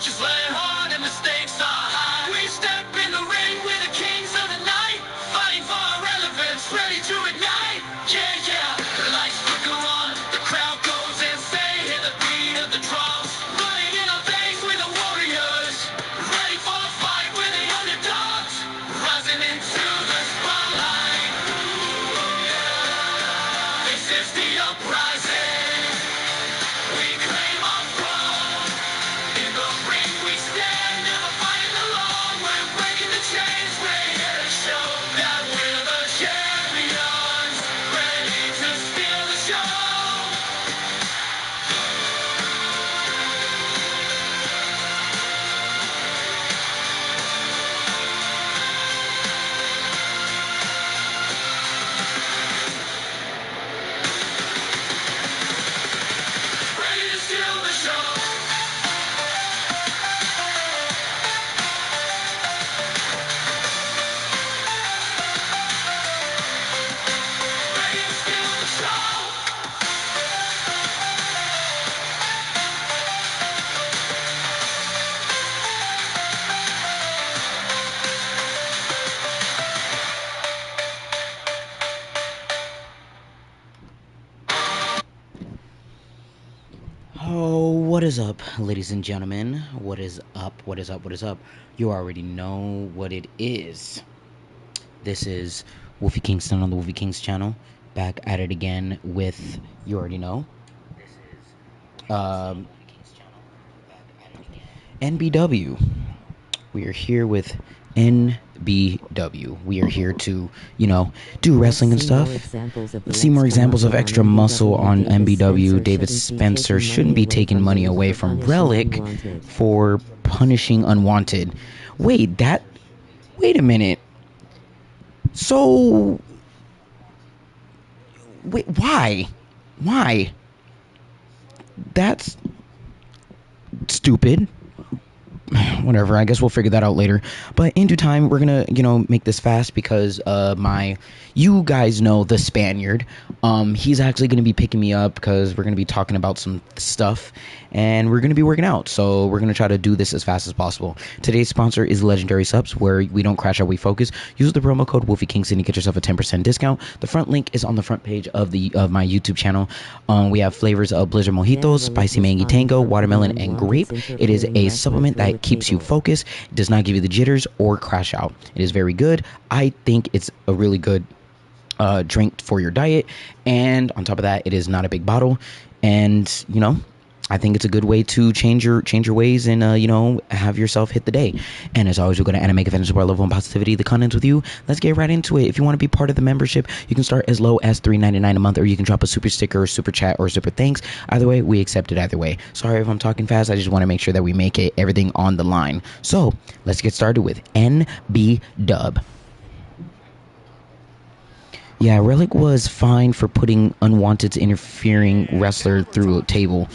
Just play hard and mistakes are high. We step in the ring with the kings of the night, fighting for our relevance, ready to ignite. Yeah, yeah. The lights flicker on, the crowd goes insane. Hear the beat of the drums, running in our veins with the warriors, ready for the fight with the underdogs, rising into the spotlight. This is the uprising. We claim our throne. In the ring we stand, never fighting alone. We're breaking the chains, we're here to show that we're the champions, ready to steal the show. Ready to steal the show. Ready to steal the show. Oh, what is up, ladies and gentlemen? What is up? What is up? What is up? You already know what it is. This is Wolfie Kingston on the Wolfie Kings channel. Back at it again with, you already know, NBW. We are here with NBW. We are here to, do wrestling and stuff. Let's see more examples of extra muscle on NBW. David Spencer shouldn't be taking money away from Relic for punishing Unwanted. Wait a minute. So, wait, why? Why? That's stupid. Whatever, I guess we'll figure that out later. But in due time, we're gonna, make this fast because you guys know the Spaniard. He's actually gonna be picking me up because we're gonna be talking about some stuff and we're gonna be working out. So we're gonna try to do this as fast as possible. Today's sponsor is Legendary Subs, where we don't crash out, we focus. Use the promo code WolfieKingston to get yourself a 10% discount. The front link is on the front page of my YouTube channel. We have flavors of Blizzard Mojito, Spicy Mango Tango, Watermelon, and Grape. It is a supplement that keeps you focused. It does not give you the jitters or crash out. It is very good. I think it's a really good drink for your diet, and on top of that, it is not a big bottle, and I think it's a good way to change your ways and have yourself hit the day. And as always, we're going to animate events to our level of positivity, the contents with you. Let's get right into it. If you want to be part of the membership, you can start as low as $3.99 a month, or you can drop a super sticker or super chat or super thanks. Either way, we accept it either way. Sorry if I'm talking fast. I just want to make sure that we make it everything on the line. So let's get started with NB Dub. Yeah, Relic was fined for putting Unwanted's interfering wrestler through a table.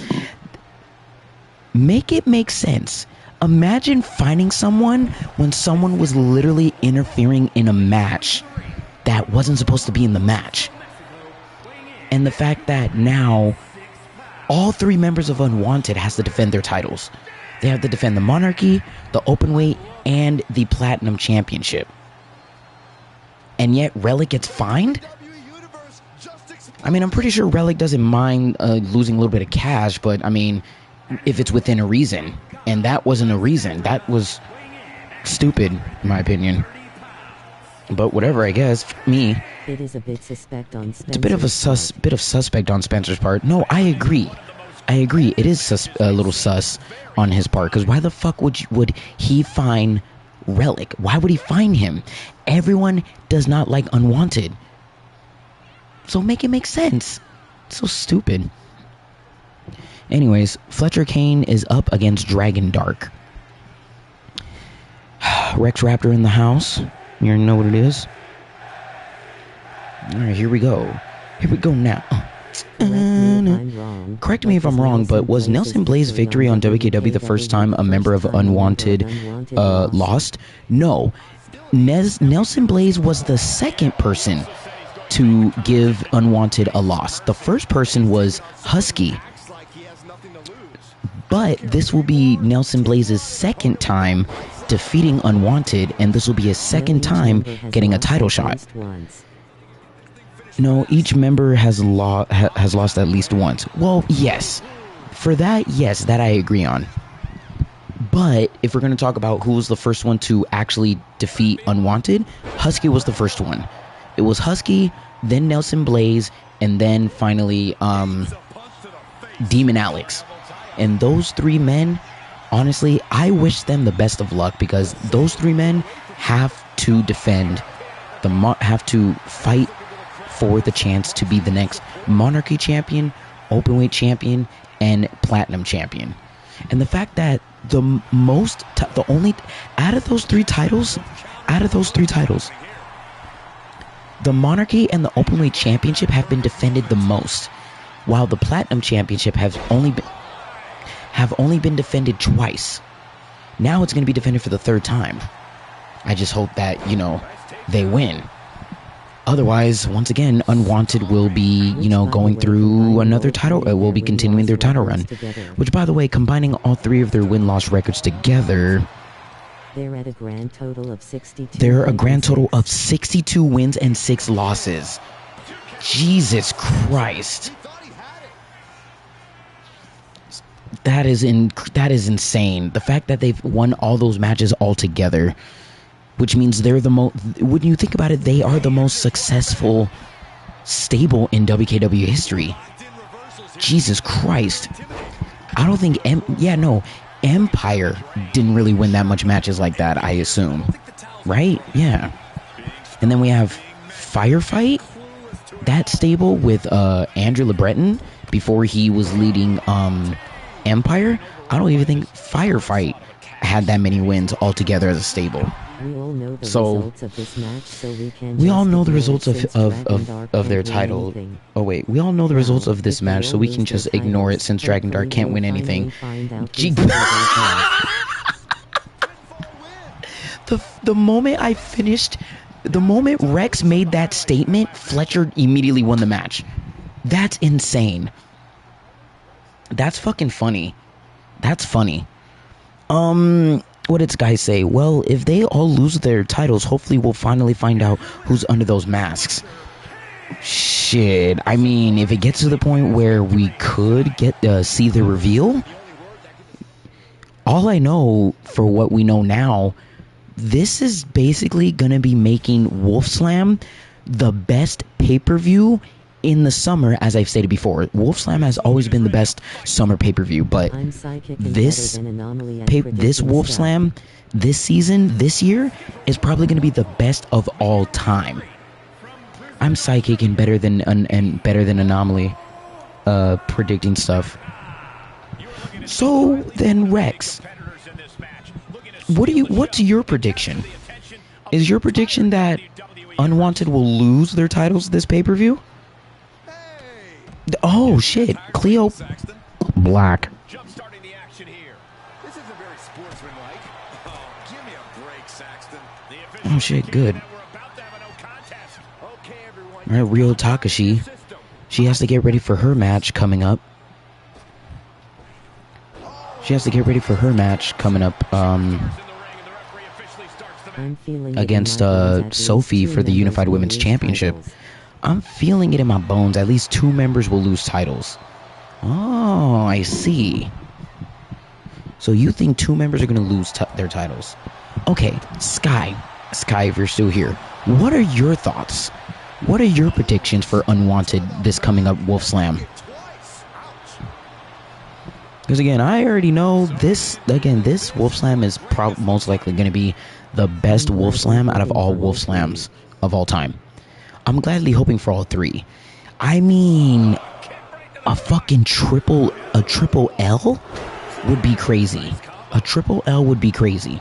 Make it make sense. Imagine finding someone when someone was literally interfering in a match that wasn't supposed to be in the match. And the fact that now all three members of Unwanted has to defend their titles. They have to defend the Monarchy, the Openweight, and the Platinum Championship. And yet Relic gets fined? I mean, I'm pretty sure Relic doesn't mind losing a little bit of cash, but I mean, if it's within a reason. And that wasn't a reason. That was stupid, in my opinion. But whatever, I guess. For me, it is a bit suspect on Spencer's it's a bit of suspect on Spencer's part. No, I agree. It is a little sus on his part, because why the fuck would he fine Relic? Why would he fine him? Everyone does not like Unwanted. So make it make sense. It's so stupid. Anyways, Fletcher Kane is up against Dragon Dark. Rex Raptor in the house. You already know what it is. Alright, here we go. Here we go now. Correct me if I'm wrong, but was Nelson Blaze's victory on WKW the first time a member of Unwanted lost? No. Nelson Blaze was the second person to give Unwanted a loss. The first person was Husky. But this will be Nelson Blaze's second time defeating Unwanted, and this will be his second time getting a title shot. No, each member has lost at least once. Well, yes. For that, yes, that I agree on. But if we're going to talk about who was the first one to actually defeat Unwanted, Husky was the first one. It was Husky, then Nelson Blaze, and then finally Demon Alex. And those three men, honestly, I wish them the best of luck, because those three men have to defend, have to fight for the chance to be the next Monarchy champion, Openweight champion, and Platinum champion. And the fact that the only out of those three titles, the Monarchy and the Openweight championship have been defended the most, while the Platinum championship have only been defended twice. Now it's going to be defended for the third time. I just hope that, they win. Otherwise, once again, Unwanted will be, going through another title. Will be continuing their title run. Which, by the way, combining all three of their win-loss records together, they're at a grand total of 62. They're a grand total of 62 wins and 6 losses. Jesus Christ. That is insane. The fact that they've won all those matches all together, which means they're the most, when you think about it, they are the most successful stable in WKW history. Jesus Christ. I don't think Empire didn't really win that much matches like that, I assume. Right? Yeah. And then we have Firefight, that stable with Andrew LeBreton before he was leading Empire. I don't even think Firefight had that many wins altogether as a stable. We all know the results of this match, so we all know the results of their title. Oh wait, we all know the results of this match, so we can just ignore it since Dragon Dark can't win anything. The moment Rex made that statement, Fletcher immediately won the match. That's insane. That's fucking funny. That's funny. What did Sky say? Well, if they all lose their titles, hopefully we'll finally find out who's under those masks. Shit. I mean, if it gets to the point where we could see the reveal, all I know for what we know now, this is basically going to be making WolfSlam the best pay-per-view in the summer, as I've stated before. WolfSlam has always been the best summer pay-per-view, but this WolfSlam, this season, this year, is probably going to be the best of all time. I'm psychic and better than Anomaly, predicting stuff. So then, Rex, what's your prediction? Is your prediction that Unwanted will lose their titles this pay-per-view? Oh shit, Cleo Black. Oh shit, good. Alright, Ryo Takashi. She has to get ready for her match coming up. Against Sophie for the Unified Women's Championship. I'm feeling it in my bones. At least 2 members will lose titles. Oh, I see. So you think 2 members are going to lose their titles. Okay, Sky, if you're still here, what are your thoughts? What are your predictions for Unwanted this coming up WolfSlam? Because again, I already know this WolfSlam is most likely going to be the best WolfSlam out of all WolfSlams of all time. I'm gladly hoping for all 3. I mean, a triple L would be crazy. A triple L would be crazy.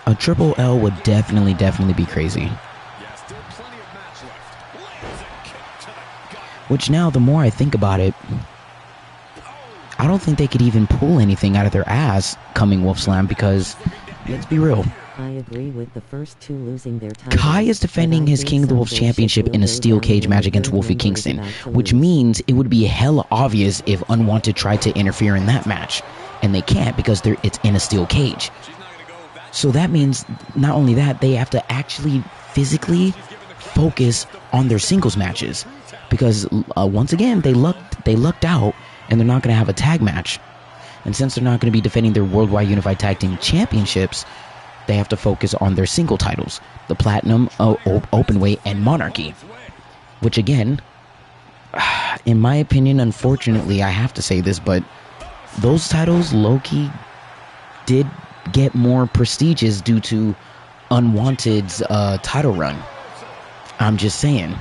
A triple L would definitely be crazy. Which now, the more I think about it, I don't think they could even pull anything out of their ass coming WolfSlam, because Let's be real. I agree with the first two losing their titles. Kai is defending his King of the Wolves championship in a steel cage match against Wolfie Kingston, which means it would be hella obvious if Unwanted tried to interfere in that match. And they can't because it's in a steel cage. So that means not only that, they have to actually physically focus on their singles matches. Because once again, they lucked out and they're not going to have a tag match. And since they're not going to be defending their Worldwide Unified Tag Team Championships, they have to focus on their single titles, the Platinum, Openweight, and Monarchy. Which again, in my opinion, unfortunately, I have to say this, but those titles, low-key, did get more prestigious due to Unwanted's title run. I'm just saying.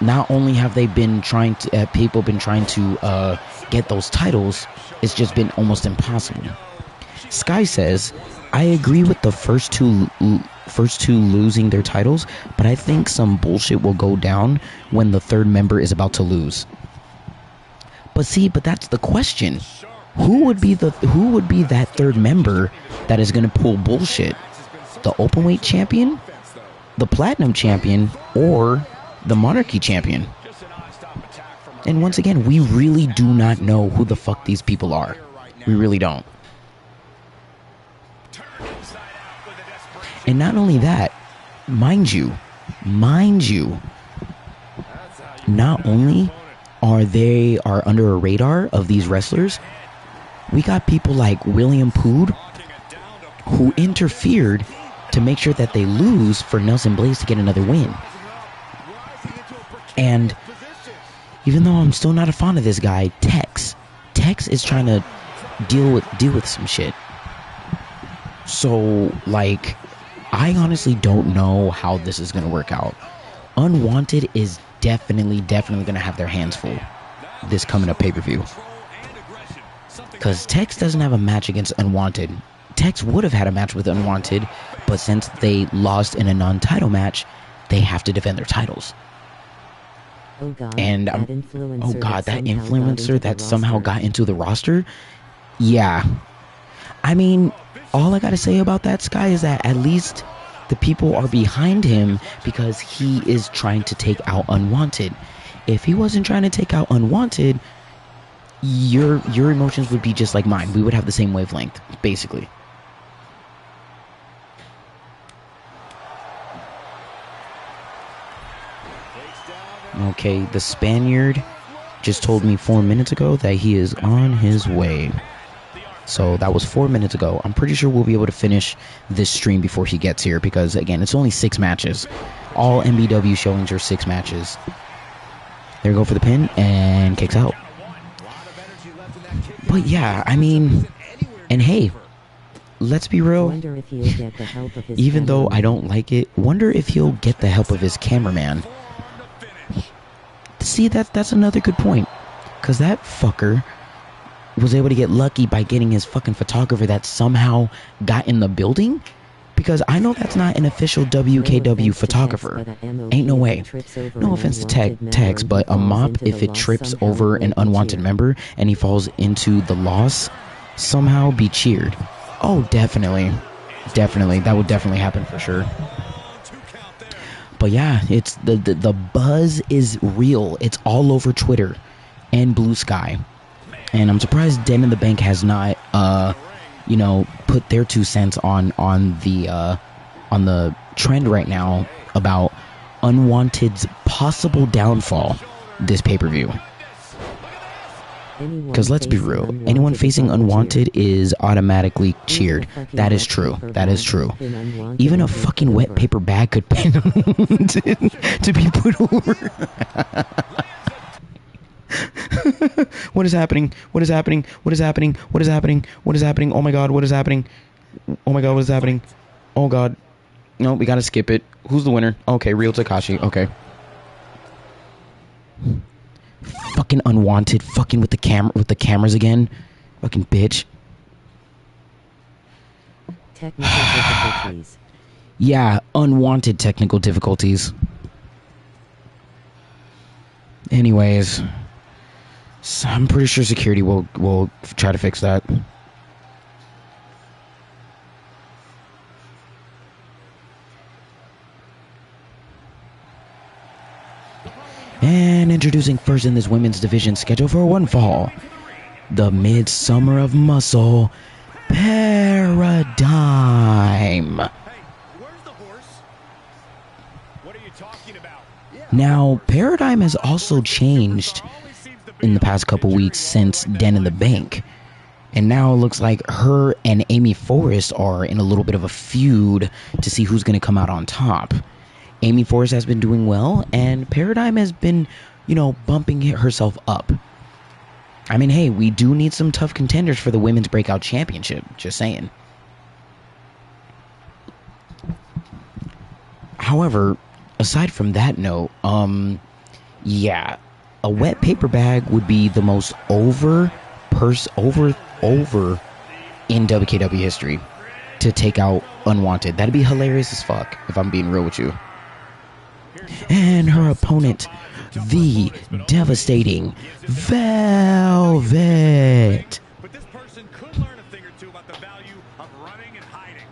Not only have they been trying to, people been trying to get those titles, it's just been almost impossible. Sky says, I agree with the first two losing their titles, but I think some bullshit will go down when the third member is about to lose. But that's the question. Who would be that third member that is going to pull bullshit? The Openweight champion, the Platinum champion, or the Monarchy champion? And once again, we really do not know who the fuck these people are. We really don't. And not only that, mind you, not only are they under a radar of these wrestlers, we got people like William Pood who interfered to make sure that they lose for Nelson Blaze to get another win. And even though I'm still not a fan of this guy, Tex is trying to deal with some shit. So, like, I honestly don't know how this is going to work out. Unwanted is definitely going to have their hands full this coming up pay-per-view. Because Tex doesn't have a match against Unwanted. Tex would have had a match with Unwanted, but since they lost in a non-title match, they have to defend their titles. Oh God, and that influencer that somehow got into the roster? Yeah. I mean, all I gotta say about that, Sky, is that at least the people are behind him because he is trying to take out Unwanted. If he wasn't trying to take out Unwanted, your emotions would be just like mine. We would have the same wavelength, basically. Okay, the Spaniard just told me 4 minutes ago that he is on his way. So that was 4 minutes ago. I'm pretty sure we'll be able to finish this stream before he gets here because, again, it's only 6 matches. All MBW showings are 6 matches. There we go for the pin and kicks out. But yeah, I mean, and hey, let's be real. Even though I don't like it, wonder if he'll get the help of his cameraman. See, that's another good point. Because that fucker was able to get lucky by getting his fucking photographer that somehow got in the building. Because I know that's not an official WKW photographer. Ain't no way. No offense to Tex, but a mop, if it trips over an unwanted member and he falls into the loss, somehow be cheered. Oh, definitely. Definitely. That would definitely happen for sure. But yeah, it's the buzz is real. It's all over Twitter and Blue Sky. And I'm surprised Den in the Bank has not put their 2 cents on the trend right now about Unwanted's possible downfall this pay-per-view. Because let's be real, anyone facing Unwanted is automatically cheered. That is true. That is true. Even a fucking wet paper bag could pin Unwanted to be put over. What is happening? What is happening? What is happening? What is happening? What is happening? Oh my god, what is happening? Oh my god, what is happening? Oh god. No, we gotta skip it. Who's the winner? Okay, Ryo Takashi. Okay. Fucking Unwanted. Fucking with the cameras again. Fucking bitch. Technical difficulties. Yeah, unwanted technical difficulties. Anyways, so I'm pretty sure security will try to fix that. Introducing first in this women's division scheduled for one fall, the Midsummer of Muscle Paradigm. Now, Paradigm has also changed in the past couple weeks since Den in the Bank. And now it looks like her and Amy Forrest are in a little bit of a feud to see who's going to come out on top. Amy Forrest has been doing well, and Paradigm has been, you know, bumping herself up. I mean, hey, we do need some tough contenders for the Women's Breakout Championship. Just saying. However, aside from that note, yeah, a wet paper bag would be the most over in WKW history to take out Unwanted. That'd be hilarious as fuck, if I'm being real with you. And her opponent, the devastating Velvet. But this person could learn a thing or two about the value of running and hiding.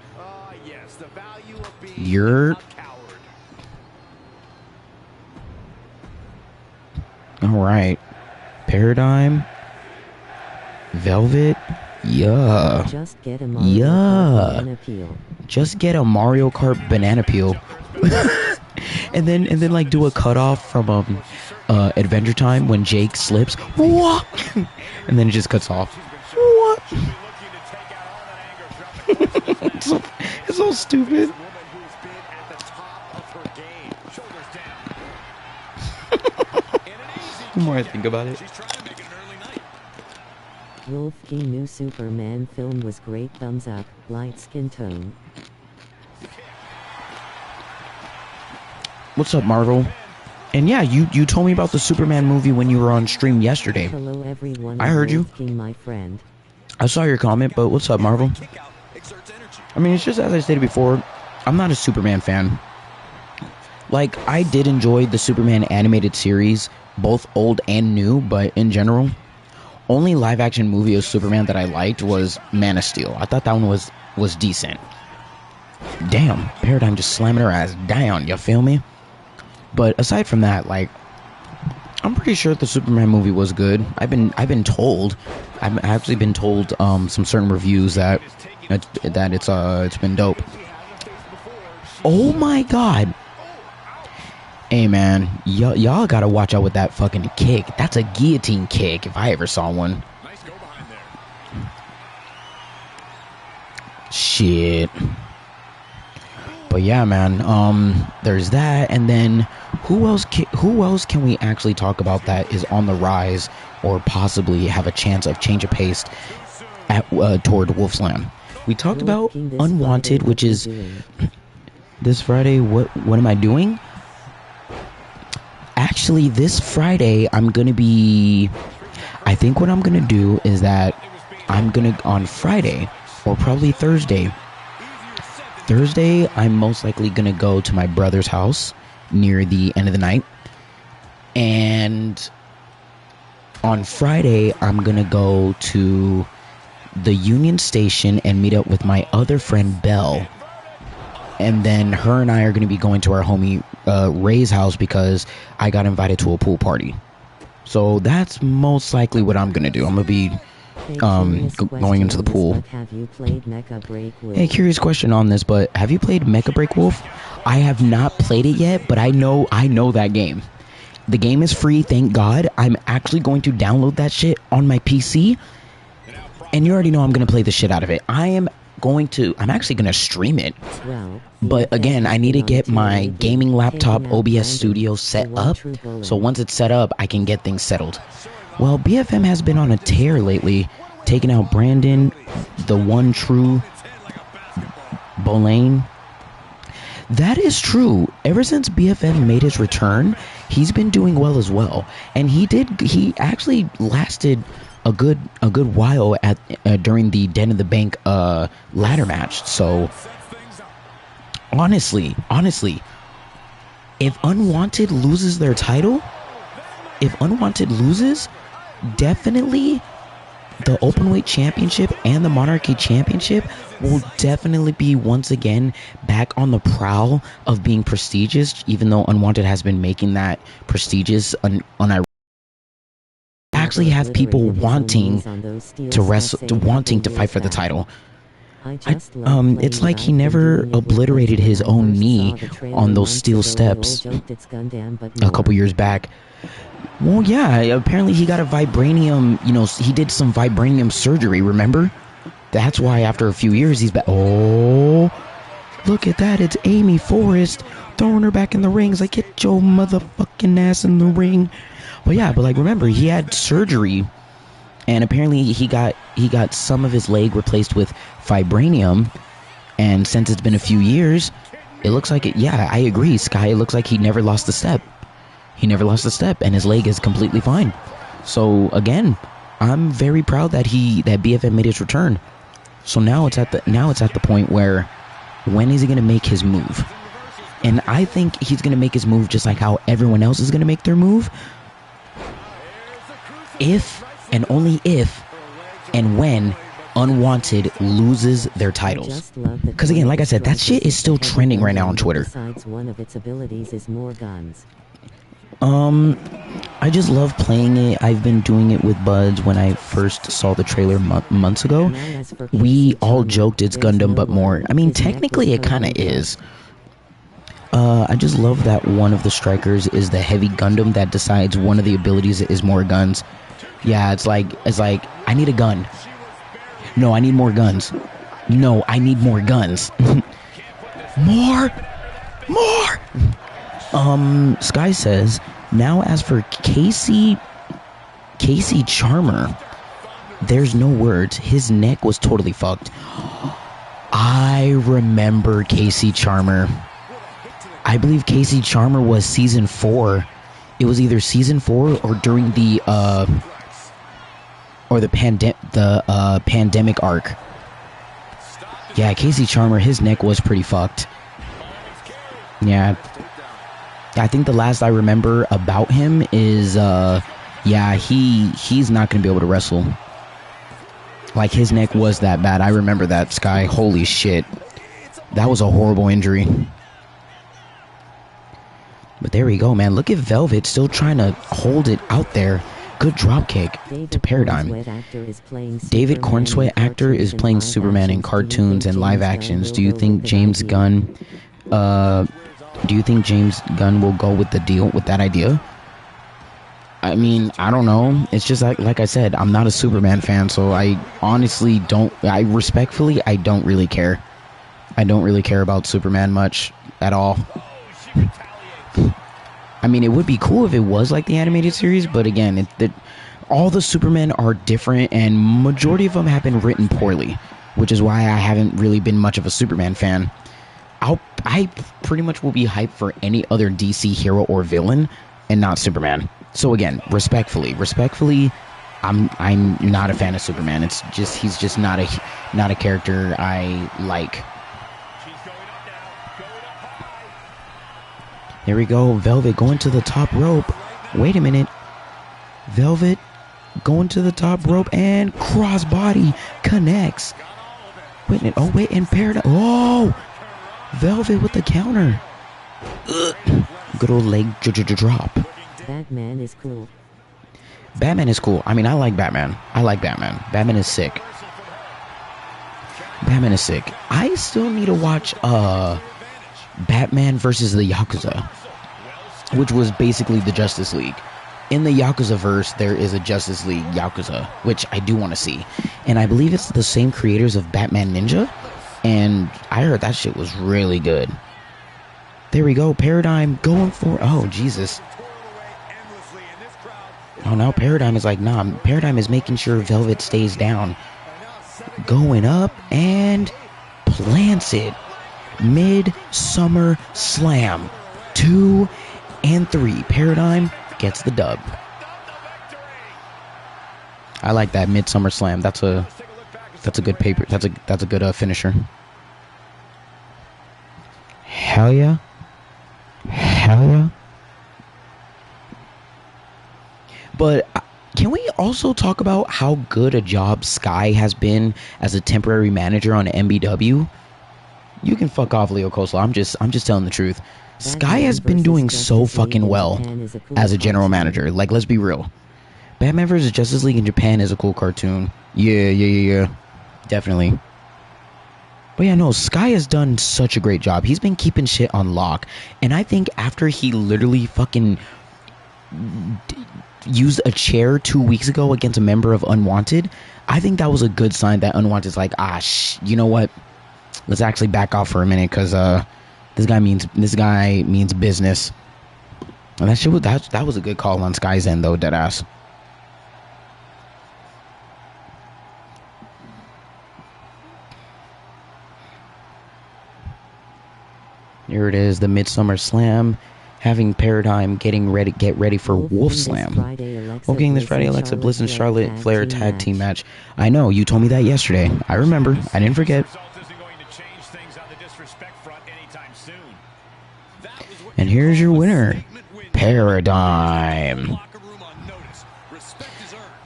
Yes, the value of being You're a coward. Alright. Paradigm. Velvet. Yeah. Just get a Mario Kart banana peel. Just get a Mario Kart banana peel. and then like do a cutoff from Adventure Time when Jake slips. What? And then it just cuts off. What? it's so stupid. The more I think about it. Wolf King new Superman film was great, thumbs up, light skin tone. What's up, Marvel? And yeah, you told me about the Superman movie when you were on stream yesterday. Hello everyone. I heard you. Wolf King, my friend. I saw your comment, but what's up, Marvel? I mean, it's just as I stated before, I'm not a Superman fan. Like, I did enjoy the Superman animated series, both old and new, but in general, only live-action movie of Superman that I liked was Man of Steel. I thought that one was decent. Damn, Paradigm just slamming her ass down, you feel me? But aside from that, like, I'm pretty sure the Superman movie was good. I've been told, I've actually been told some certain reviews that it's been dope. Oh my god. Hey man, y'all gotta watch out with that fucking kick. That's a guillotine kick if I ever saw one. Shit. But yeah, man, there's that, and then who else can we actually talk about that is on the rise or possibly have a chance of change of pace at toward Wolfslam? We talked about Unwanted, which is this Friday. What am I doing? Actually, this Friday I'm gonna be. I think what I'm gonna do is that I'm gonna on Friday or probably Thursday. Thursday, I'm most likely gonna go to my brother's house near the end of the night, and on Friday I'm gonna go to the Union Station and meet up with my other friend Belle, and then her and I are gonna be going to our homie Ray's house because I got invited to a pool party. So that's most likely what I'm gonna do. I'm gonna be going into the pool. Have you played Mecha Break Wolf? Hey, curious question on this, but have you played Mecha Break Wolf? I have not played it yet, but I know that game. The game is free, thank God. I'm actually going to download that shit on my PC, and you already know I'm gonna play the shit out of it. I'm actually gonna stream it. Well, But again, I need to get my gaming laptop OBS Studio set up, so once it's set up, I can get things settled. Well, BFM has been on a tear lately, taking out Brandon, the one true Bolane. That is true. Ever since BFM made his return, he's been doing well as well, and he actually lasted a good while at during the Den of the Bank ladder match. So honestly, if Unwanted loses their title, definitely the Openweight Championship and the Monarchy Championship will definitely be once again back on the prowl of being prestigious, even though Unwanted has been making that prestigious actually have people wanting to wrestle, wanting to fight for the title. It's like he never obliterated his own knee on those steel steps a couple years back. Well, yeah, apparently he got a vibranium, he did some vibranium surgery, remember? That's why after a few years he's back. Oh, look at that, it's Amy Forrest throwing her back in the ring. It's like, get your motherfucking ass in the ring. But yeah, but like, remember, he had surgery, and apparently he got some of his leg replaced with vibranium, and since it's been a few years, it looks like it. Yeah, I agree, Sky. It looks like he never lost a step. He never lost a step, and his leg is completely fine. So again, I'm very proud that BFM made his return. So now it's at the point where, when is he gonna make his move? And I think he's gonna make his move just like how everyone else is gonna make their move. If and only if and when Unwanted loses their titles. Because again, like I said, that shit is still trending right now on Twitter. One of its abilities is more guns. I just love playing it. I've been doing it with Buds when I first saw the trailer months ago. We all joked it's Gundam, but more. I mean, technically it kind of is. I just love that one of the strikers is the heavy Gundam that decides one of the abilities is more guns. Yeah, it's like I need a gun. No, I need more guns. No, I need more guns. More. Sky says, now as for Casey Charmer, there's no words. His neck was totally fucked. I remember Casey Charmer. I believe Casey Charmer was season 4. It was either season 4 or during the pandemic arc. Yeah, Casey Charmer, his neck was pretty fucked. Yeah. I think the last I remember about him is he's not gonna be able to wrestle. Like, his neck was that bad. I remember that, Sky. Holy shit. That was a horrible injury. But there we go, man. Look at Velvet still trying to hold it out there. Good drop kick to Paradigm. David Cornsweat, actor, is playing Superman in cartoons and live actions. Do you think James Gunn will go with the deal with that idea? I mean, I don't know. It's just like I said, I'm not a Superman fan, so I honestly don't. I don't really care. I don't really care about Superman much at all. I mean, it would be cool if it was like the animated series, but again, all the Supermen are different, and majority of them have been written poorly, which is why I haven't really been much of a Superman fan. I pretty much will be hyped for any other DC hero or villain, and not Superman. So again, respectfully, I'm not a fan of Superman. It's just he's just not a character I like. There we go. Velvet going to the top rope. Wait a minute. Velvet going to the top rope and crossbody connects. Wait a minute. Oh, wait. And Paradigm. Oh! Velvet with the counter. Ugh. Good old leg drop. Batman is cool. Batman is cool. I mean, I like Batman. Batman is sick. I still need to watch Batman versus the Yakuza, which was basically the Justice League. In the Yakuza verse, there is a Justice League Yakuza, which I do want to see. And I believe it's the same creators of Batman Ninja, and I heard that shit was really good. There we go, Paradigm going for... Oh, Jesus. Oh, now Paradigm is like, nah, Paradigm is making sure Velvet stays down. Going up and plants it. Midsummer Slam 2 and 3. Paradigm gets the dub. I like that Midsummer Slam. That's a good paper. That's a good finisher. Hell yeah. But Can we also talk about how good a job Sky has been as a temporary manager on MBW? You can fuck off, Leo Coastal. I'm just telling the truth. Sky Batman has been versus doing Justice so League fucking in well Japan is a cool as a general cartoon. manager. Like, let's be real. Batman vs. Justice League in Japan is a cool cartoon. Yeah. Definitely. But yeah, no, Sky has done such a great job. He's been keeping shit on lock. And I think after he literally fucking used a chair 2 weeks ago against a member of Unwanted, I think that was a good sign that Unwanted's like, you know what? Let's actually back off for a minute, because this guy means business. And that was a good call on Sky's end, though, deadass. Here it is, the Midsummer Slam, having Paradigm get ready for Wolf Slam. Wolfking this Friday, Alexa Bliss and Charlotte Flair tag team match. I know, you told me that yesterday. I remember. I didn't forget. And here's your winner, Paradigm.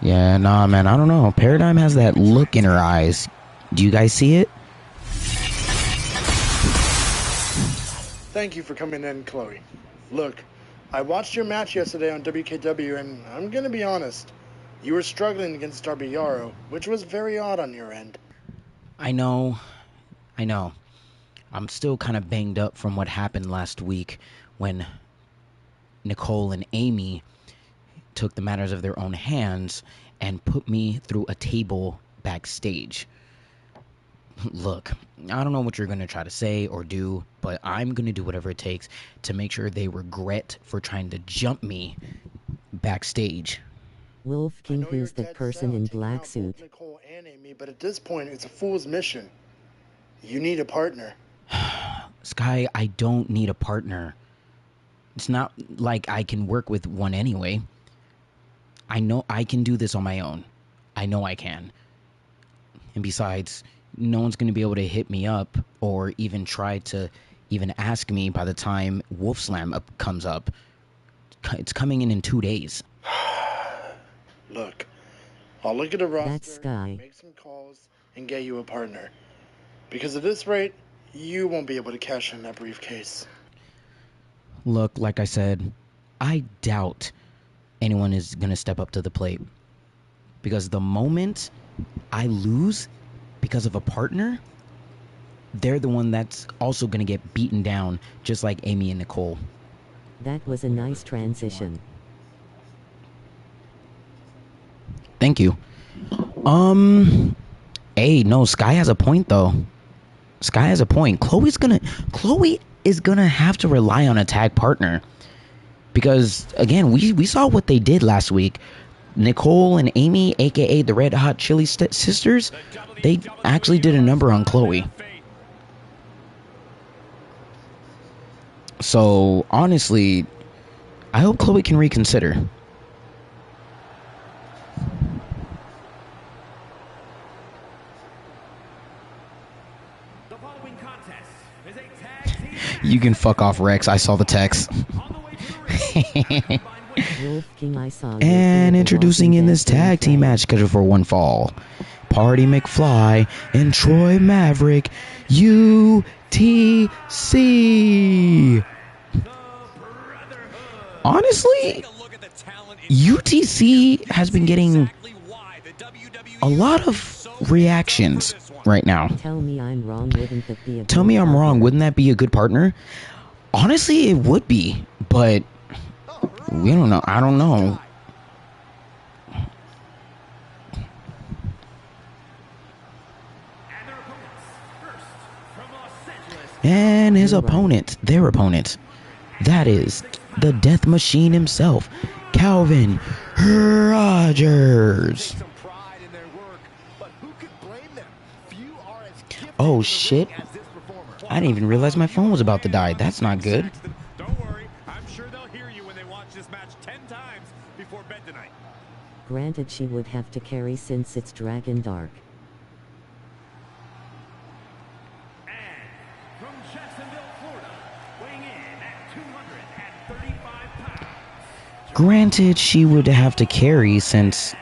Yeah, nah, man, I don't know. Paradigm has that look in her eyes. Do you guys see it? Thank you for coming in, Chloe. Look, I watched your match yesterday on WKW, and I'm gonna be honest. You were struggling against Darby Yarrow, which was very odd on your end. I know. I'm still kind of banged up from what happened last week when Nicole and Amy took the matters of their own hands and put me through a table backstage. Look, I don't know what you're going to try to say or do, but I'm going to do whatever it takes to make sure they regret for trying to jump me backstage. Wolf King, who's that person in black suit? Nicole and Amy, but at this point, it's a fool's mission. You need a partner. Sky, I don't need a partner. It's not like I can work with one anyway. I know I can do this on my own. I know I can. And besides, no one's going to be able to hit me up or even try to even ask me by the time Wolf Slam comes up. It's coming in 2 days. Look, I'll look at a roster, That's Sky. make some calls, and get you a partner. Because at this rate, you won't be able to cash in that briefcase. Look, like I said, I doubt anyone is going to step up to the plate. Because the moment I lose because of a partner, they're the one that's also going to get beaten down, just like Amy and Nicole. That was a nice transition. Thank you. Hey, no, Sky has a point, though. Sky has a point. Chloe is gonna have to rely on a tag partner. Because, again, we saw what they did last week. Nicole and Amy, a.k.a. the Red Hot Chili Sisters, they actually did a number on Chloe. So, honestly, I hope Chloe can reconsider. The following contest is a tag team match. You can fuck off, Rex. I saw the text. Wolf King, I saw you. And introducing in this tag team match scheduled for one fall, Party McFly and Troy Maverick, UTC. Honestly, UTC has been getting a lot of reactions right now. Tell me I'm wrong. Wouldn't that be a Tell good me I'm partner? wrong. Wouldn't that be a good partner? Honestly, it would be, but we don't know. I don't know. And his opponent, their opponent, that is the Death Machine himself, Calvin Rogers. Oh shit. I didn't even realize my phone was about to die. That's not good. Don't worry, I'm sure they'll hear you when they watch this match 10 times before bed tonight. Granted, she would have to carry since it's Dragon Dark. And from Jacksonville, Florida, weighing in at 235 pounds, Granted, she would have to carry since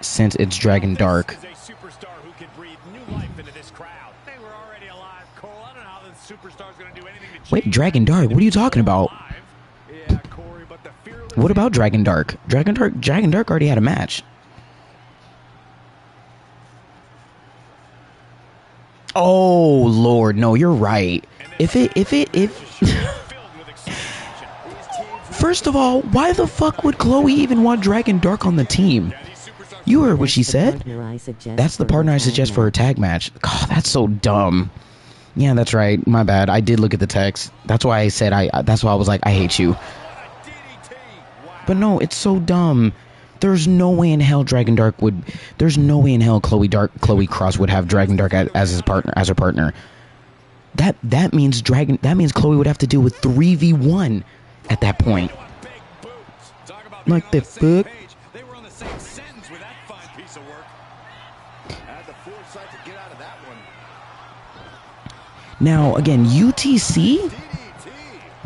it's Dragon Dark. Wait, Dragon Dark? What are you talking about? What about Dragon Dark? Dragon Dark already had a match. Oh Lord, no, you're right. If First of all, why the fuck would Chloe even want Dragon Dark on the team? You heard what she said. That's the partner I suggest for a tag match. God, that's so dumb. Yeah, that's right. My bad. I did look at the text. That's why I said that's why I was like, I hate you. But no, it's so dumb. There's no way in hell Dragon Dark would. There's no way in hell Chloe Cross would have Dragon Dark as her partner. That means Chloe would have to deal with 3v1 at that point. Like the fuck. They were on the same sentence with that fine piece of work. Had the foresight to get out of that one. Now again, UTC,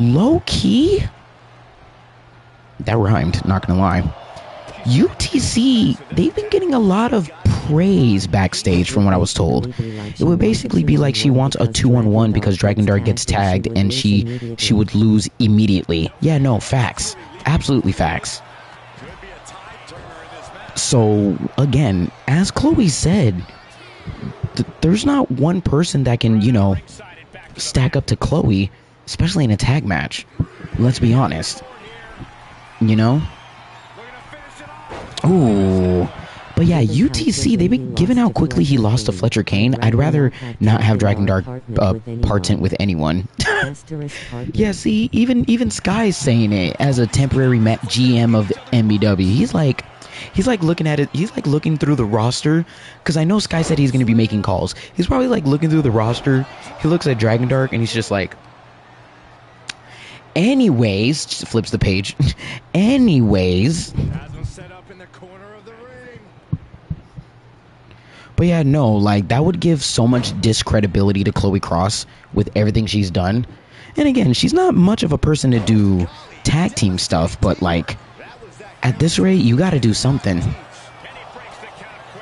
low key. That rhymed. Not gonna lie. UTC, they've been getting a lot of praise backstage from what I was told. It would basically be like she wants a 2-on-1 because Dragon Dark gets tagged and she would lose immediately. Yeah, no, facts. Absolutely facts. So, again, as Chloe said, there's not one person that can, stack up to Chloe, especially in a tag match. Let's be honest. Ooh. But yeah, UTC, they've been given how quickly he lost to Fletcher Kane. I'd rather not have Dragon Dark partner with anyone. Yeah, see, even Sky's saying it as a temporary GM of MBW. He's like looking at it. He's like looking through the roster, because I know Sky said he's going to be making calls. He's probably like looking through the roster. He looks at Dragon Dark and he's just like, anyways, flips the page. Anyways. But yeah, no, like, that would give so much discredibility to Chloe Cross with everything she's done. And again, she's not much of a person to do tag team stuff, but like, at this rate, you gotta do something.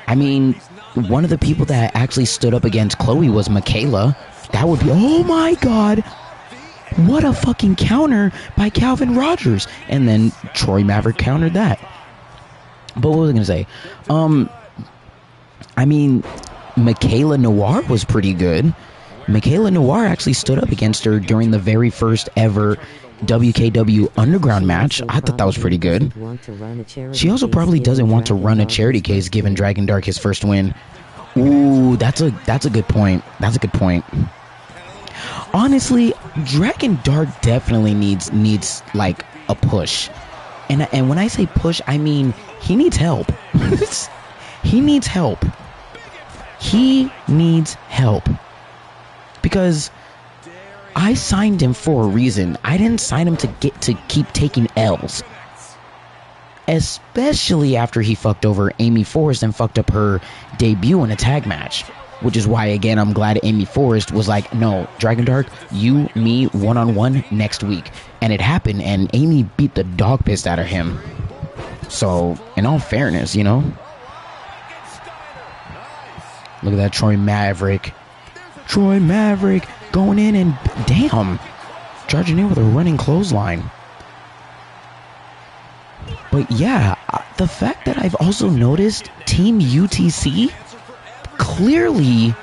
I mean, one of the people that actually stood up against Chloe was Michaela. That would be, oh my god, what a fucking counter by Calvin Rogers. And then Troy Maverick countered that. But what was I gonna say? I mean, Michaela Noir was pretty good. Michaela Noir actually stood up against her during the very first ever WKW Underground match. I thought that was pretty good. She also probably doesn't want to run a charity case given Dragon Dark his first win. Ooh, that's a good point. That's a good point. Honestly, Dragon Dark definitely needs like a push. And when I say push, I mean he needs help. He needs help. He needs help. Because I signed him for a reason. I didn't sign him to keep taking L's. Especially after he fucked over Amy Forrest and fucked up her debut in a tag match. Which is why, again, I'm glad Amy Forrest was like, no, Dragon Dark, you, me, one-on-one next week. And it happened, and Amy beat the dog piss out of him. So, in all fairness, Look at that Troy Maverick. Troy Maverick going in and, damn, charging in with a running clothesline. But yeah, the fact that I've also noticed Team UTC clearly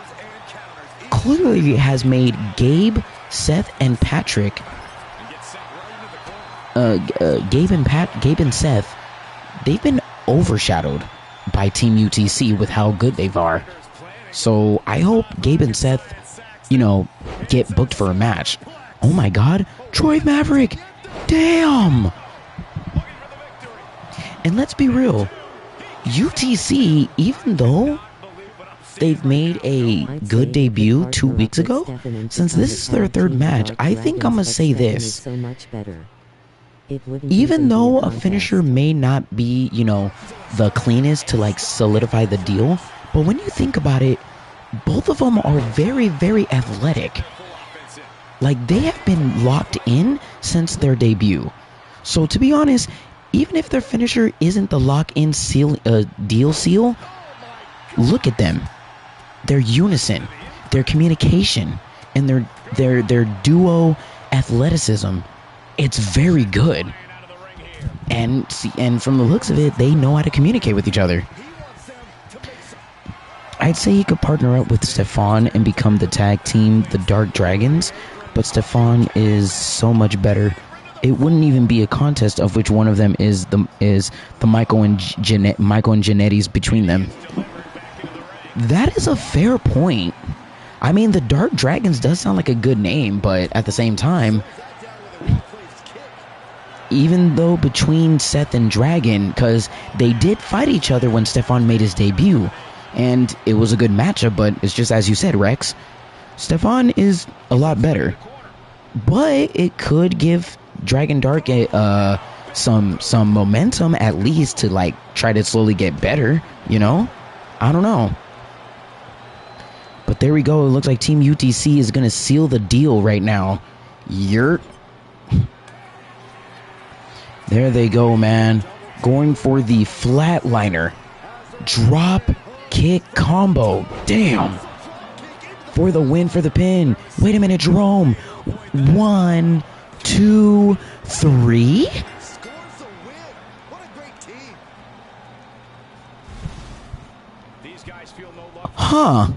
has made Gabe, Seth, and Patrick, Gabe and Seth, they've been overshadowed by Team UTC with how good they are. So I hope Gabe and Seth, get booked for a match. Oh my god, Troy Maverick, damn! And let's be real, UTC, even though they've made a good debut 2 weeks ago, since this is their third match, I think I'm gonna say this. Even though a finisher may not be, the cleanest to like solidify the deal, but when you think about it, both of them are very, very athletic. Like, they have been locked in since their debut. So to be honest, even if their finisher isn't the lock-in deal seal, look at them. Their unison, their communication, and their duo athleticism. It's very good. And from the looks of it, they know how to communicate with each other. I'd say he could partner up with Stefan and become the tag team, the Dark Dragons, but Stefan is so much better. It wouldn't even be a contest of which one of them is the Michael and Janetti's between them. That is a fair point. I mean, the Dark Dragons does sound like a good name, but at the same time, even though between Seth and Dragon, because they did fight each other when Stefan made his debut, and it was a good matchup, but it's just as you said, Rex, Stefan is a lot better. But it could give Dragon Dark some momentum at least to like try to slowly get better, you know? I don't know. But there we go. It looks like Team UTC is going to seal the deal right now. There they go, man. Going for the flatliner. Drop kick combo. Damn. For the win, for the pin. Wait a minute, Jerome. 1, 2, 3. Huh.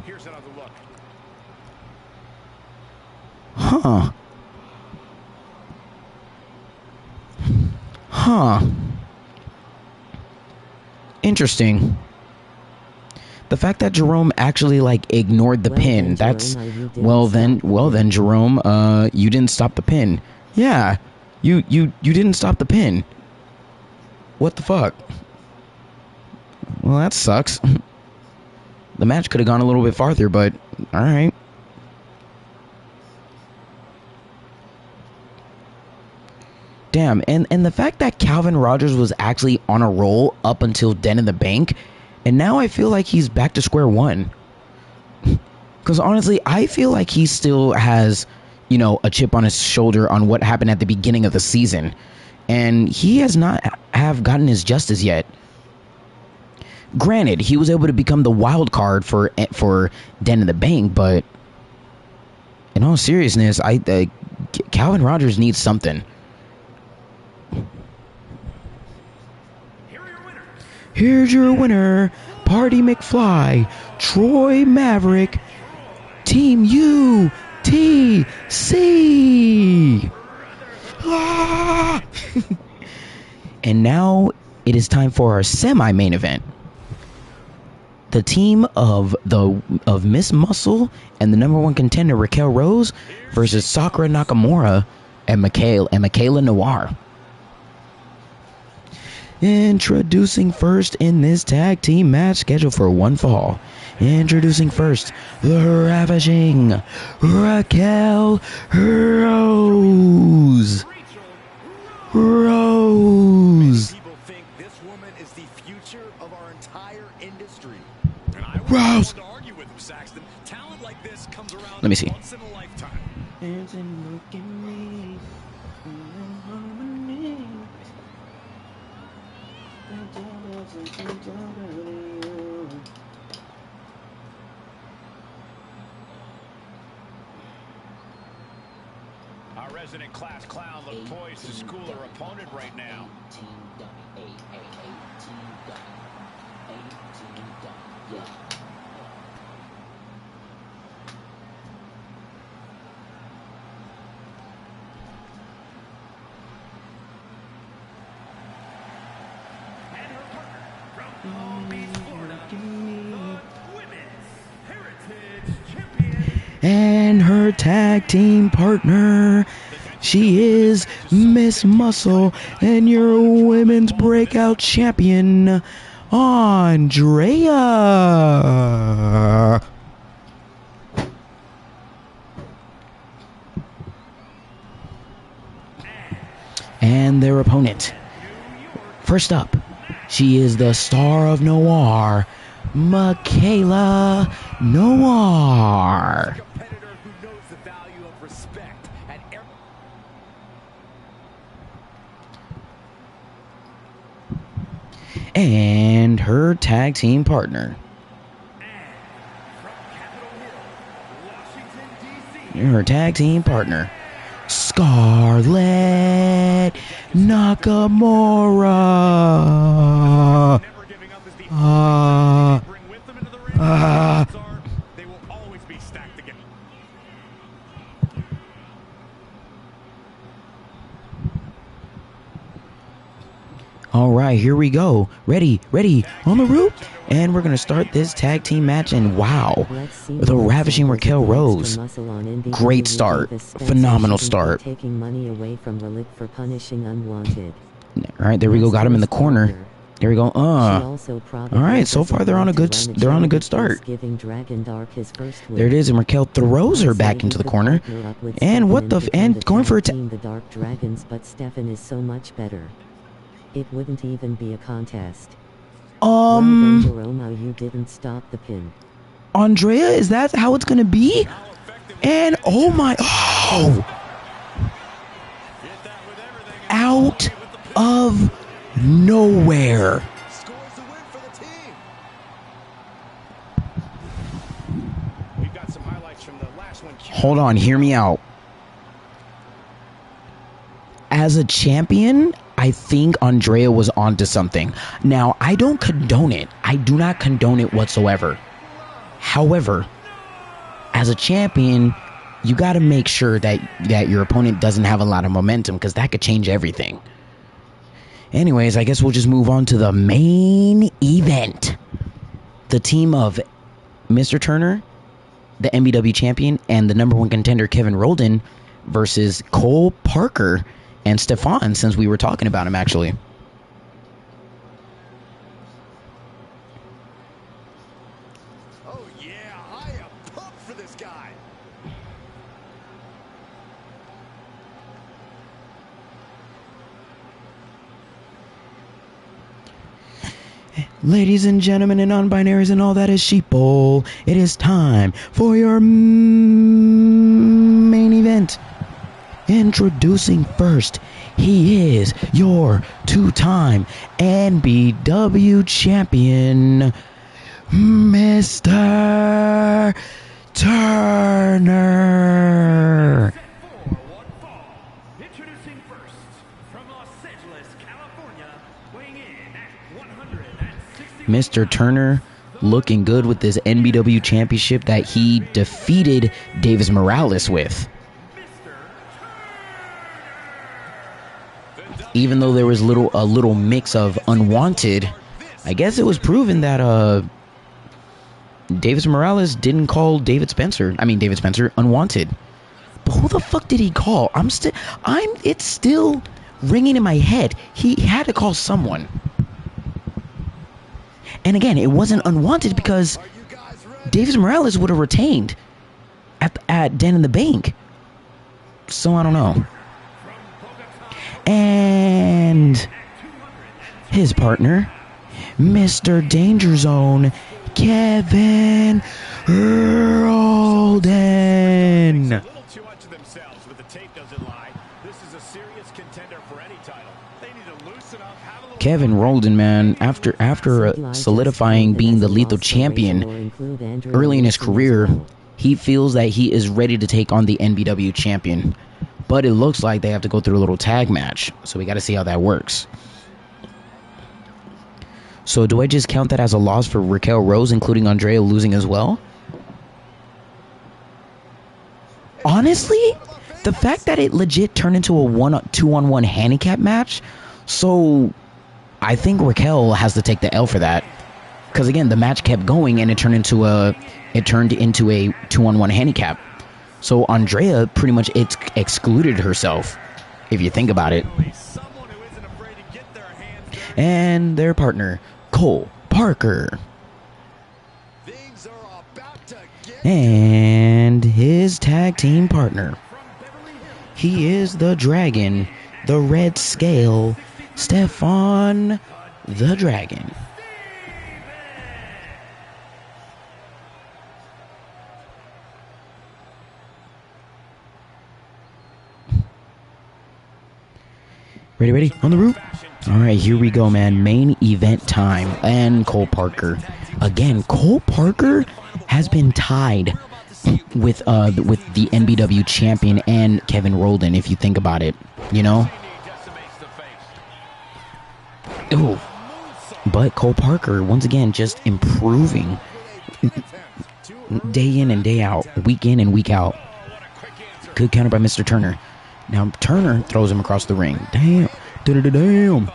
Huh. Huh. Interesting. The fact that Jerome actually like ignored the pin, that's well then Jerome, you didn't stop the pin. Yeah. You didn't stop the pin. What the fuck? Well, that sucks. The match could have gone a little bit farther, but all right. Damn, and the fact that Calvin Rogers was actually on a roll up until Den in the Bank, and now I feel like he's back to square one. Because honestly, I feel like he still has, you know, a chip on his shoulder on what happened at the beginning of the season. And he has not have gotten his justice yet. Granted, he was able to become the wild card for Den in the Bank, but in all seriousness, Calvin Rogers needs something. Here's your winner, Party McFly, Troy Maverick, Team UTC. Ah! And now it is time for our semi-main event. The team of Miss Muscle and the number one contender Raquel Rose versus Sakura Nakamura and Michaela Noir. Introducing first in this tag team match scheduled for one fall. Introducing first, the ravaging Raquel Rose. People think this woman is the future of our entire industry. Rose. To argue with him, Saxton. Talent like this comes around Let me see. once in a lifetime. Our resident class clown look poised to school her opponent right now. And her tag team partner, she is Miss Muscle and your women's breakout champion, Andrea. And their opponent. First up, she is the star of Noir, Michaela Noir. and her tag team partner. Her tag team partner, Scarlett Nakamura. They will always be stacked together. All right, here we go. Ready, on the route. And we're going to start this tag team match. And wow, the ravishing Raquel Rose. Great start. Phenomenal start. Taking money away from Relic for punishing Unwanted. All right, there we go. Got him in the corner. There we go. All right, so far they're on a good start. There it is, and Raquel throws her back into the corner. And what the and going for a the Dark Dragons, but Stefan is so much better. It wouldn't even be a contest. Well then, Jerome, you didn't stop the pin. Andrea, is that how it's gonna be? And oh my, out of nowhere. Scores the win for the team. We've got some highlights from the last one. Hold on, hear me out. As a champion, I think Andrea was onto something. Now, I don't condone it. I do not condone it whatsoever. However, as a champion, you got to make sure that your opponent doesn't have a lot of momentum, because that could change everything. Anyways, I guess we'll just move on to the main event. The team of Mr. Turner, the MBW champion, and the #1 contender Kevin Roldan versus Cole Parker and Stefan, since we were talking about him, actually. Oh yeah, I am pumped for this guy. Ladies and gentlemen and non-binaries and all that is sheeple, it is time for your main event. Introducing first, he is your two-time NBW champion, Mr. Turner. Introducing first, from Los Angeles, California, weighing in at 160. Mr. Turner looking good with this NBW championship that he defeated Davis Morales with. Even though there was a little mix of Unwanted, I guess it was proven that Davis Morales didn't call David Spencer Unwanted. But who the fuck did he call? It's still ringing in my head. He had to call someone. And again, it wasn't Unwanted because Davis Morales would have retained at Den in the Bank. So I don't know. And his partner, Mr. Danger Zone, Kevin Roldan. A little too much of themselves, but the tape doesn't lie. This is a serious contender for any title. They need to loosen up, have a little Kevin Roldan, man, after solidifying being the lethal champion early in his career, he feels that he is ready to take on the NBW champion. But it looks like they have to go through a little tag match. So we got to see how that works. So do I just count that as a loss for Raquel Rose, including Andrea losing as well? Honestly, the fact that it legit turned into a 2-on-1 handicap match, so I think Raquel has to take the L for that. Because again, the match kept going and it turned into a 2-on-1 handicap. So Andrea pretty much excluded herself, if you think about it. And their partner, Cole Parker. And his tag team partner. He is the Dragon, the Red Scale, Stefan the Dragon. Ready? On the roof. All right, here we go, man. Main event time. And Cole Parker. Again, Cole Parker has been tied with the NBW champion and Kevin Roldan, if you think about it, you know? Ooh. But Cole Parker, once again, just improving day in and day out, week in and week out. Good counter by Mr. Turner. Now Turner throws him across the ring. Damn. Damn.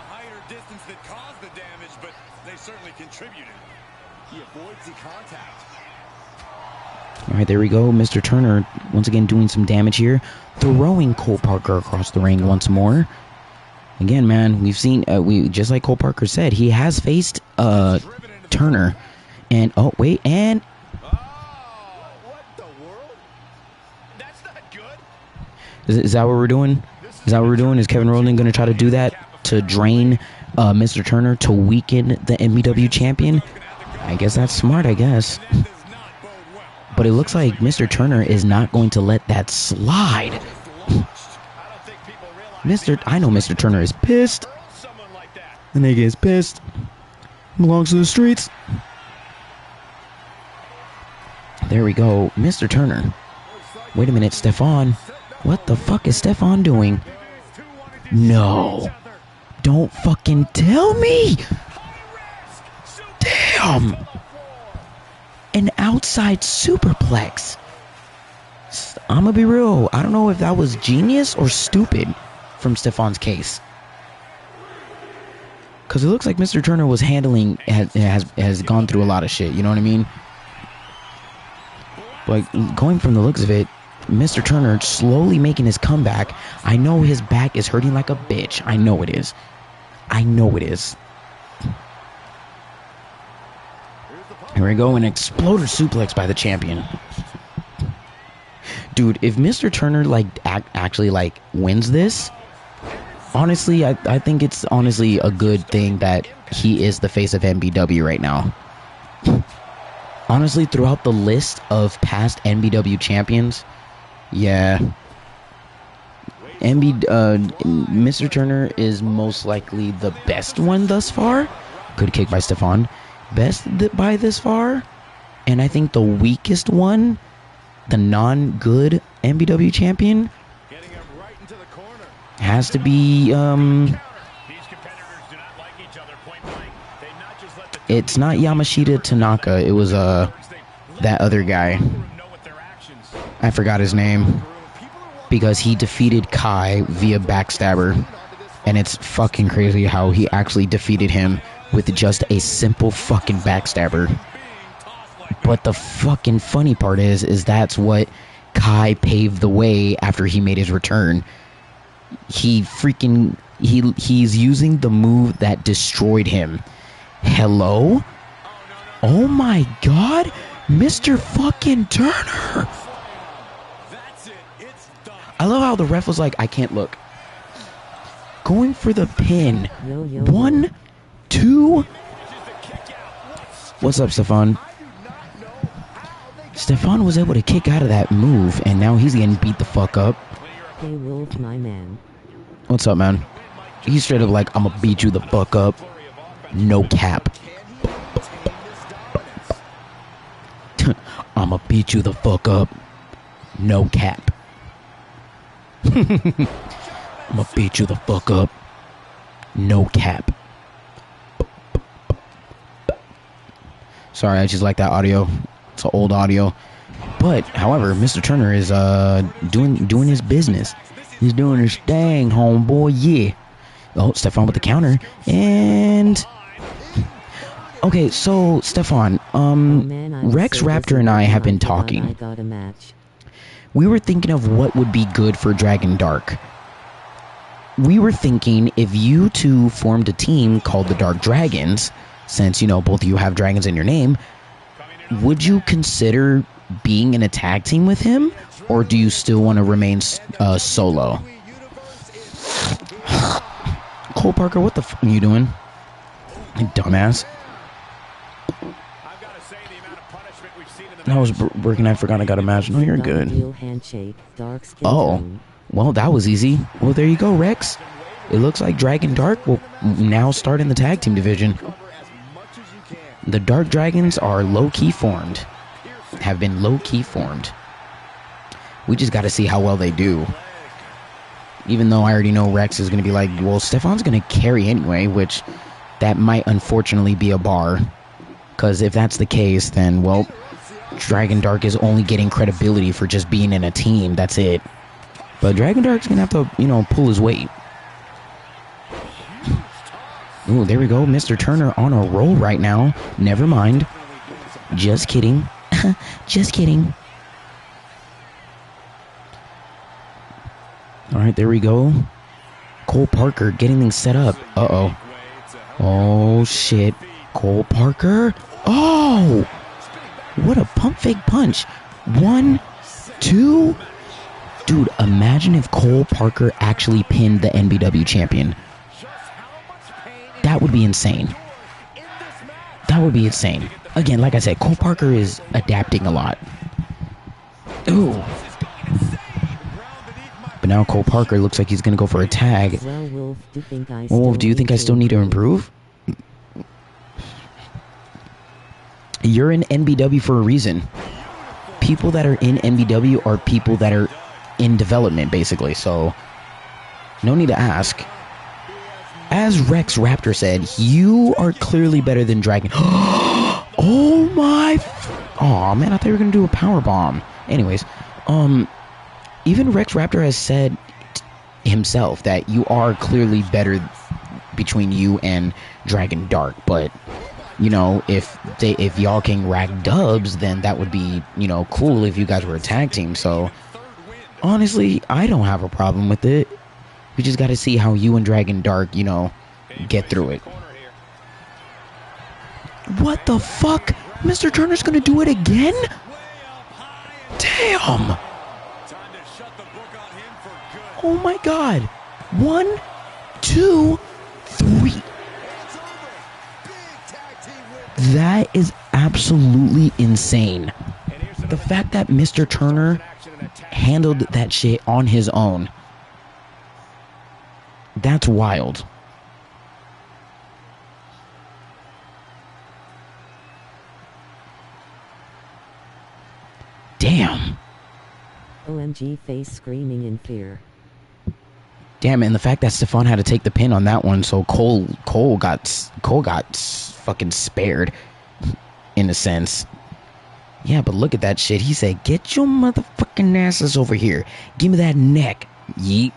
All right, there we go. Mr. Turner once again doing some damage here, throwing Cole Parker across the ring once more. Again, man, we've seen just like Cole Parker said, he has faced Turner, and oh wait, and What the world? That's not good. is that what we're doing? Is that what we're doing? Is Kevin Roldan going to try to do that to drain Mr. Turner to weaken the NBW champion? I guess that's smart, I guess. But it looks like Mr. Turner is not going to let that slide. I know Mr. Turner is pissed. The nigga is pissed. Belongs to the streets. There we go. Mr. Turner. Wait a minute, Stefan. What the fuck is Stefan doing? No. Don't fucking tell me. Damn. An outside superplex. I'm gonna be real. I don't know if that was genius or stupid from Stefan's case. Because it looks like Mr. Turner was handling, has gone through a lot of shit. You know what I mean? Like, going from the looks of it, Mr. Turner slowly making his comeback. I know his back is hurting like a bitch. I know it is. I know it is. Here we go, an exploder suplex by the champion. Dude, if Mr. Turner actually wins this, honestly, I think it's honestly a good thing that he is the face of NBW right now. Honestly, throughout the list of past NBW champions, yeah, Mr. Turner is most likely the best one thus far. Good kick by Stefan. Best by this far. And I think the weakest one, the non-good NBW champion, has to be, it's not Yamashita Tanaka. It was, that other guy. I forgot his name. Because he defeated Kai via backstabber. And it's fucking crazy how he actually defeated him with just a simple fucking backstabber. But the fucking funny part is that's what Kai paved the way after he made his return. He's using the move that destroyed him. Hello? Oh my god, Mr. fucking Turner. I love how the ref was like, I can't look. Going for the pin. 1, 2. What's up, Stefan? Stefan was able to kick out of that move, and now he's getting beat the fuck up. Hey, Wolf, my man. What's up, man? He's straight up like, I'ma beat you the fuck up. No cap. I'ma beat you the fuck up. No cap. I'ma beat you the fuck up. No cap. Sorry, I just like that audio. It's an old audio. But, however, Mr. Turner is doing his business. He's doing his thing, homeboy. Yeah. Oh, Stefan with the counter. And okay, so Stefan, Rex Raptor and I have been talking. We were thinking of what would be good for Dragon Dark. We were thinking if you two formed a team called the Dark Dragons, since, you know, both of you have dragons in your name, would you consider being in a tag team with him, or do you still want to remain solo? Cole Parker, what the f are you doing? You dumbass. I was working, I forgot I got a match. No, you're good. Oh, well, that was easy. Well, there you go, Rex. it looks like Dragon Dark will now start in the tag team division. The Dark Dragons are low-key formed. Have been low-key formed. We just got to see how well they do. Even though I already know Rex is going to be like, well, Stefan's going to carry anyway, which that might unfortunately be a bar. Because if that's the case, then, well, Dragon Dark is only getting credibility for just being in a team. That's it. But Dragon Dark's going to have to, you know, pull his weight. Ooh, there we go. Mr. Turner on a roll right now. Never mind. Just kidding. Just kidding. Alright, there we go. Cole Parker getting things set up. Uh-oh. Oh, shit. Cole Parker. Oh! What a pump fake punch. 1, 2. Dude, imagine if Cole Parker actually pinned the NBW champion. That would be insane. That would be insane. Again, like I said, Cole Parker is adapting a lot. Ooh. But now Cole Parker looks like he's going to go for a tag. Well, Wolf, do you think I still need to improve? You're in NBW for a reason. People that are in NBW are people that are in development, basically. So, no need to ask. As Rex Raptor said, you are clearly better than Dragon. Oh my! Oh man, I thought you were gonna do a power bomb. Anyways, even Rex Raptor has said himself that you are clearly better between you and Dragon Dark. But you know, if y'all can rack dubs, then that would be, you know, cool if you guys were a tag team. So honestly, I don't have a problem with it. We just got to see how you and Dragon Dark, you know, get through it. What the fuck? Mr. Turner's gonna do it again? Damn! Oh my god. 1, 2, 3. That is absolutely insane. The fact that Mr. Turner handled that shit on his own. That's wild. Damn. OMG face screaming in fear. Damn, and the fact that Stefan had to take the pin on that one, so Cole got fucking spared, in a sense. Yeah, but look at that shit. He said, "Get your motherfucking asses over here. Give me that neck." Yeet.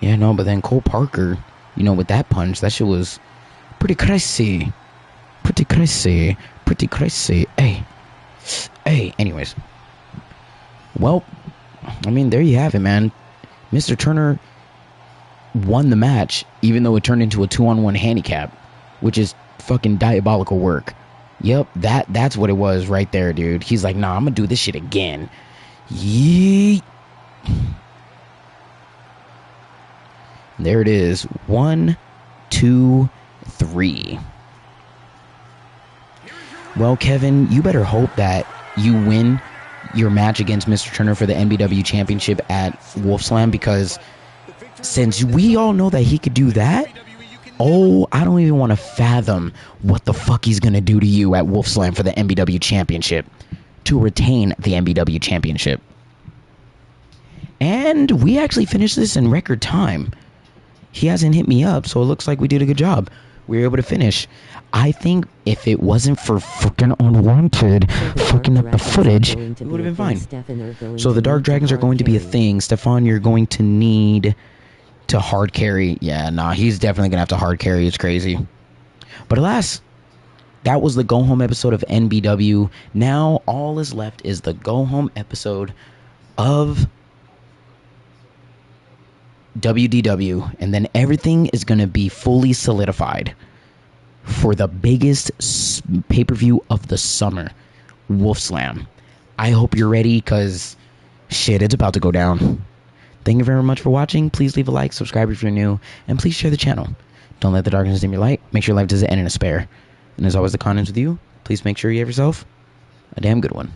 Yeah, no, but then Cole Parker, you know, with that punch, that shit was pretty crazy. Pretty crazy. Pretty crazy. Hey. Hey, anyways. Well, I mean, there you have it, man. Mr. Turner won the match, even though it turned into a 2-on-1 handicap, which is fucking diabolical work. Yep, that's what it was right there, dude. He's like, nah, I'm gonna do this shit again. Yeet. There it is. 1, 2, 3. Well, Kevin, you better hope that you win your match against Mr. Turner for the NBW Championship at WolfSlam, because since we all know that he could do that, oh, I don't even want to fathom what the fuck he's going to do to you at WolfSlam for the NBW Championship to retain the NBW Championship. And we actually finished this in record time. He hasn't hit me up, so it looks like we did a good job. We were able to finish. I think if it wasn't for fucking Unwanted fucking up the footage, it would have been fine. So the Dark Dragons are going to be a thing. Stefan, you're going to need to hard carry. Yeah, nah, he's definitely going to have to hard carry. It's crazy. But alas, that was the go home episode of NBW. Now all is left is the go home episode of WDW, and then everything is going to be fully solidified for the biggest pay-per-view of the summer, WolfSlam. I hope you're ready, because shit, it's about to go down. Thank you very much for watching. Please leave a like, subscribe if you're new, and please share the channel. Don't let the darkness dim your light. Make sure life doesn't end in a spare. And as always, the con ends with you. Please make sure you have yourself a damn good one.